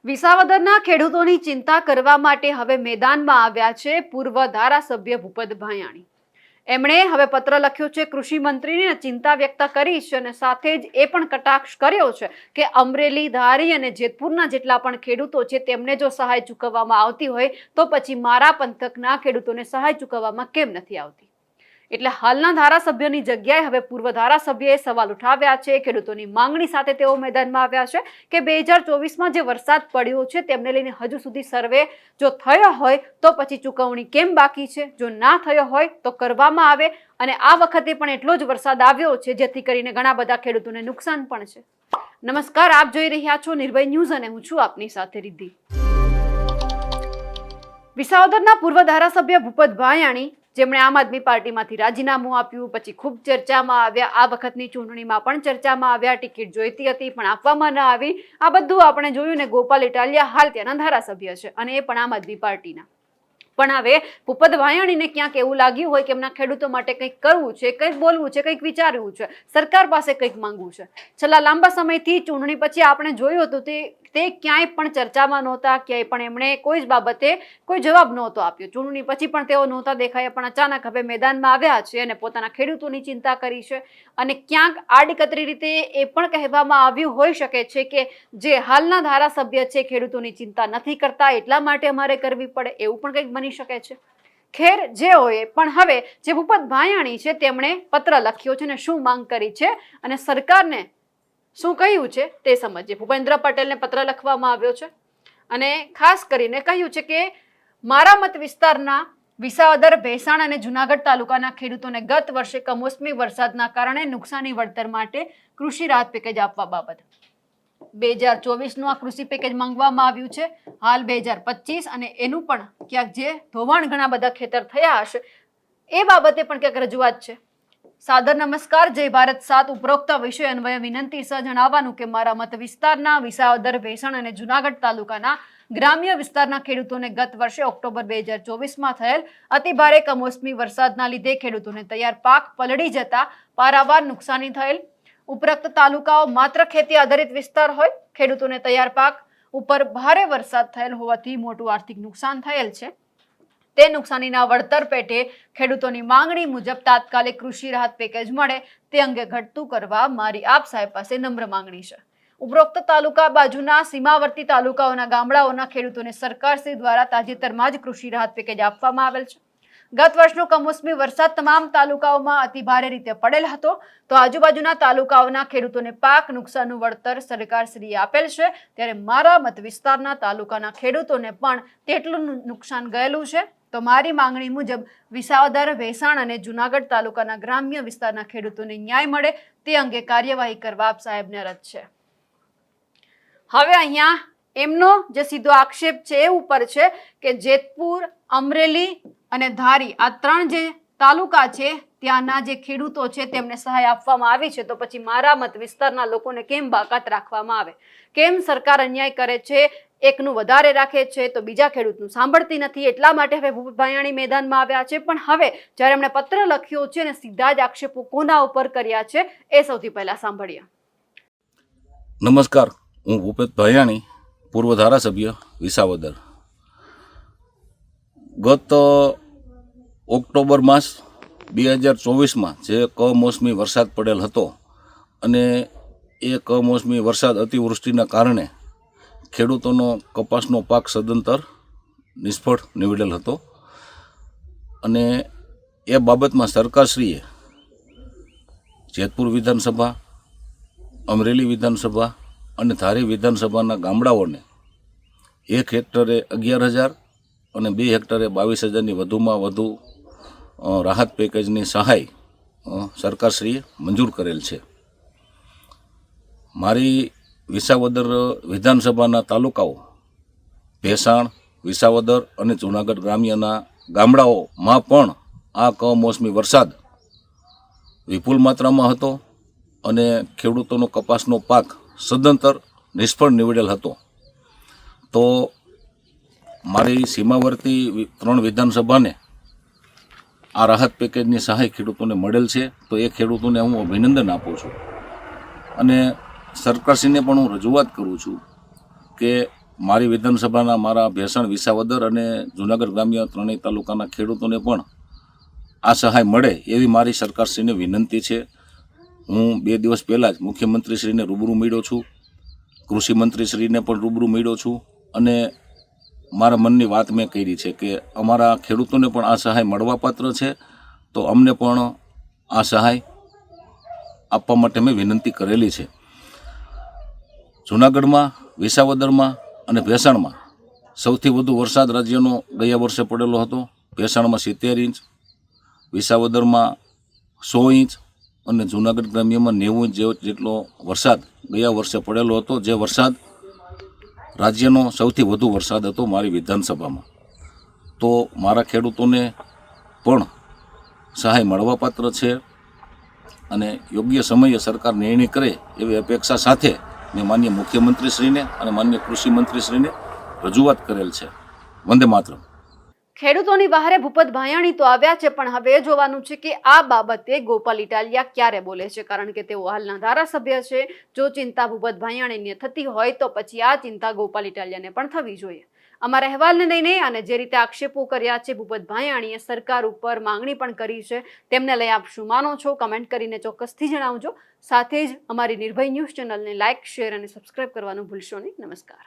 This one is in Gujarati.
વિસાવદરના ખેડૂતોની ચિંતા કરવા માટે હવે મેદાનમાં આવ્યા છે પૂર્વ ધારાસભ્ય ભૂપત ભાયાણી। એમણે હવે પત્ર લખ્યો છે, કૃષિ મંત્રીને ચિંતા વ્યક્ત કરી છે અને સાથે જ એ પણ કટાક્ષ કર્યો છે કે અમરેલી, ધારી અને જેતપુરના જેટલા પણ ખેડૂતો છે તેમને જો સહાય ચૂકવવામાં આવતી હોય તો પછી મારા પંથકના ખેડૂતોને સહાય ચૂકવવામાં કેમ નથી આવતી। એટલે હાલના ધારાસભ્યની જગ્યાએ હવે પૂર્વ ધારાસભ્યએ સવાલ ઉઠાવ્યા છે। ખેડૂતોની માંગણી સાથે તેઓ મેદાનમાં આવ્યા છે કે 2024માં જે વરસાદ પડ્યો છે તેમને લઈને હજુ સુધી સર્વે જો થયો હોય તો પછી ચૂકવણી કેમ બાકી છે, જો ના થયો હોય તો કરવામાં આવે અને આ વખતે પણ એટલો જ વરસાદ આવ્યો છે જેથી કરીને ઘણા બધા ખેડૂતોને નુકસાન પણ છે। નમસ્કાર, આપ જોઈ રહ્યા છો નિર્ભય ન્યૂઝ અને હું છું આપની સાથે રિદ્ધિ। વિસાવદરના પૂર્વ ધારાસભ્ય ભૂપત ભાયાણી, જેમણે આમ આદમી પાર્ટીમાંથી રાજીનામું આપ્યું, પછી ખૂબ ચર્ચામાં આવ્યા, આ વખતની ચૂંટણીમાં પણ ચર્ચામાં આવ્યા, ટિકિટ જોઈતી હતી પણ આપવામાં ન આવી, આ બધું આપણે જોયું ને। ગોપાલ ઇટાલિયા હાલ ત્યાંના ધારાસભ્ય છે અને એ પણ આમ આદમી પાર્ટીના। પણ હવે ભૂપત ભાયાણીને ક્યાંક એવું લાગ્યું હોય કે એમના ખેડૂતો માટે કંઈક કરવું છે, કંઈક બોલવું છે, કંઈક વિચારવું છે, સરકાર પાસે કંઈક માંગવું છે। છેલ્લા લાંબા સમયથી ચૂંટણી પછી આપણે જોયું હતું તે ક્યાંય પણ ચર્ચામાં નહોતા, ક્યાંય પણ એમણે કોઈ જ બાબતે કોઈ જવાબ નહોતો આપ્યો। ચૂંટણી પછી પણ તેઓ નહોતા દેખાયા, પણ અચાનક હવે મેદાનમાં આવ્યા છે અને પોતાના ખેડૂતોની ચિંતા કરી છે અને ક્યાંક આડકતરી રીતે એ પણ કહેવામાં આવ્યું હોઈ શકે છે કે જે હાલના ધારાસભ્ય છે ખેડૂતોની ચિંતા નથી કરતા એટલા માટે અમારે કરવી પડે, એવું પણ કંઈક બની શકે છે। ખેર જે હોય, પણ હવે જે ભૂપત ભાયાણી છે તેમણે પત્ર લખ્યો છે અને શું માંગ કરી છે અને સરકારને શું કહ્યું છે તે સમજીએ। ભૂપેન્દ્ર પટેલને પત્ર લખવામાં આવ્યો છે અને ખાસ કરીને કહ્યું છે કે મારા મત વિસ્તારના વિસાવદર, ભેસાણ અને જુનાગઢ તાલુકાના ખેડૂતોને ગત વર્ષે કમોસમી વરસાદના કારણે નુકસાની વળતર માટે કૃષિ રાહત પેકેજ આપવા બાબત 2024નું આ કૃષિ પેકેજ માંગવામાં આવ્યું છે। હાલ 2025 અને એનું પણ ક્યાંક જે ધોવાણ ઘણા બધા ખેતર થયા હશે એ બાબતે પણ ક્યાંક રજૂઆત છે। સાદર નમસ્કાર, જય ભારત 7 ઉપરોક્ત વિષય અન્વયે વિનંતી સહ જણાવવાનું કે મારા મત વિસ્તારના વિસાવદર, ભેસાણ અને જુનાગઢ તાલુકાના ગ્રામ્ય વિસ્તારના ખેડૂતોને ગત વર્ષે ઓક્ટોબર 2024માં થયેલ અતિભારે કમોસમી વરસાદના લીધે ખેડૂતોને તૈયાર પાક પલળી જતા પારાવાર નુકસાની થયેલ। ઉપરોક્ત તાલુકાઓ માત્ર ખેતી આધારિત વિસ્તાર હોય, ખેડૂતોને તૈયાર પાક ઉપર ભારે વરસાદ થયેલ હોવાથી મોટું આર્થિક નુકસાન થયેલ છે। તે નુકસાનીના વળતર પેટે ખેડૂતોની માંગણી મુજબ તાત્કાલિક કૃષિ રાહત પેકેજ મળે તે અંગે ઘટતું કરવા મારી આપ સાહેબ પાસે નમ્ર માંગણી છે। ઉપરોક્ત તાલુકા બાજુના સીમાવર્તી તાલુકાઓના ગામડાઓના ખેડૂતોને સરકારશ્રી દ્વારા તાજેતરમાં જ કૃષિ રાહત પેકેજ આપવામાં આવેલ છે। ગત વર્ષનો કમોસમી વરસાદ તમામ તાલુકાઓમાં અતિ ભારે રીતે પડેલ હતો, તો આજુબાજુના તાલુકાઓના ખેડૂતોને પાક નુકસાનનું વળતર સરકારશ્રીએ આપેલ છે, ત્યારે મારા મત વિસ્તારના તાલુકાના ખેડૂતોને પણ તેટલું નુકસાન ગયેલું છે। તો મારી માંગણી મુજબ વિસાવદર, ભેસાણ અને જુનાગઢ તાલુકાના ગ્રામ્ય વિસ્તારના ખેડૂતોને ન્યાય મળે તે અંગે કાર્યવાહી કરવા આપ સાહેબને અરજ છે। હવે અહીંયા એમનો જે સીધો આક્ષેપ છે એ ઉપર છે કે જેતપુર, અમરેલી અને ધારી આ ત્રણ જે તાલુકા છે ત્યાંના જે ખેડૂતો છે તેમને સહાય આપવામાં આવી છે, તો પછી મારા મત વિસ્તારના લોકોને કેમ બાકાત રાખવામાં આવે, કેમ સરકાર અન્યાય કરે છે, એકનું વધારે રાખે છે તો બીજા ખેડૂતનું સાંભળતી નથી। એટલા માટે હવે ભૂપત ભાયાણી મેદાનમાં આવ્યા છે। પણ હવે જ્યારે એમણે પત્ર લખ્યો છે અને સીધા જ આક્ષેપો કોના ઉપર કર્યા છે એ સૌથી પહેલા સાંભળીએ। નમસ્કાર, હું ભૂપત ભાયાણી, પૂર્વ ધારાસભ્ય વિસાવદર। ગત ઓક્ટોબર માસ 2024માં જે કમોસમી વરસાદ પડેલ હતો અને એ કમોસમી વરસાદ અતિવૃષ્ટિના કારણે ખેડૂતોનો કપાસનો પાક સદંતર નિષ્ફળ નીવડેલ હતો અને એ બાબતમાં સરકારશ્રીએ જેતપુર વિધાનસભા, અમરેલી વિધાનસભા અને ધારી વિધાનસભાના ગામડાઓને 1 હેક્ટરે 11,000 અને 2 હેક્ટરે 22,000ની વધુમાં વધુ રાહત પેકેજની સહાય સરકારશ્રીએ મંજૂર કરેલ છે। મારી વિસાવદર વિધાનસભાના તાલુકાઓ ભેસાણ, વિસાવદર અને જુનાગઢ ગ્રામ્યના ગામડાઓમાં પણ આ કમોસમી વરસાદ વિપુલ માત્રામાં હતો અને ખેડૂતોનો કપાસનો પાક સદંતર નિષ્ફળ નીવડેલ હતો। તો મારી સીમાવર્તી 3 વિધાનસભાને આ રાહત પેકેજની સહાય ખેડૂતોને મળેલ છે, તો એ ખેડૂતોને હું અભિનંદન આપું છું અને સરકારશ્રીને પણ હું રજૂઆત કરું છું કે મારી વિધાનસભાના મારા ભેસાણ, વિસાવદર અને જૂનાગઢ ગ્રામ્ય ત્રણેય તાલુકાના ખેડૂતોને પણ આ સહાય મળે એવી મારી સરકારશ્રીને વિનંતી છે. હું 2 દિવસ પહેલાં જ મુખ્યમંત્રીશ્રીને રૂબરૂ મળ્યો છું, કૃષિ મંત્રીશ્રીને પણ રૂબરૂ મળ્યો છું અને મારા મનની વાત મેં કરી છે કે અમારા ખેડૂતોને પણ આ સહાય મળવાપાત્ર છે, તો અમને પણ આ સહાય આપવા માટે મેં વિનંતી કરેલી છે. જૂનાગઢમાં, વિસાવદરમાં અને ભેસાણમાં સૌથી વધુ વરસાદ રાજ્યનો ગયા વર્ષે પડેલો હતો. ભેસાણમાં 70 ઇંચ, વિસાવદરમાં 100 ઇંચ અને જૂનાગઢ ગ્રામ્યમાં 90 ઇંચ જેટલો વરસાદ ગયા વર્ષે પડેલો હતો, જે વરસાદ રાજ્યનો સૌથી વધુ વરસાદ હતો મારી વિધાનસભામાં. તો મારા ખેડૂતોને પણ સહાય મળવાપાત્ર છે અને યોગ્ય સમયે સરકાર નિર્ણય કરે એવી અપેક્ષા સાથે મેં માનનીય મુખ્યમંત્રીશ્રીને અને માનનીય કૃષિ મંત્રીશ્રીને રજૂઆત કરેલ છે. વંદે માતરમ. ખેડૂતોની બહારે ભૂપત ભાયાણી તો આવ્યા છે, પણ હવે એ જોવાનું છે કે આ બાબતે ગોપાલ ઇટાલિયા ક્યારે બોલે છે, કારણ કે તેઓ હાલના ધારાસભ્ય છે. જો ચિંતા ભૂપત ભાયાણીને થતી હોય તો પછી આ ચિંતા ગોપાલ ઇટાલિયાને પણ થવી જોઈએ. અમારા અહેવાલને લઈને અને જે રીતે આક્ષેપો કર્યા છે ભૂપત ભાયાણીએ સરકાર ઉપર માંગણી પણ કરી છે, તેમને લઈ આપ શું માનો છો કમેન્ટ કરીને ચોક્કસથી જણાવજો. સાથે જ અમારી નિર્ભય ન્યૂઝ ચેનલને લાઇક, શેર અને સબસ્ક્રાઇબ કરવાનું ભૂલશો નહીં. નમસ્કાર.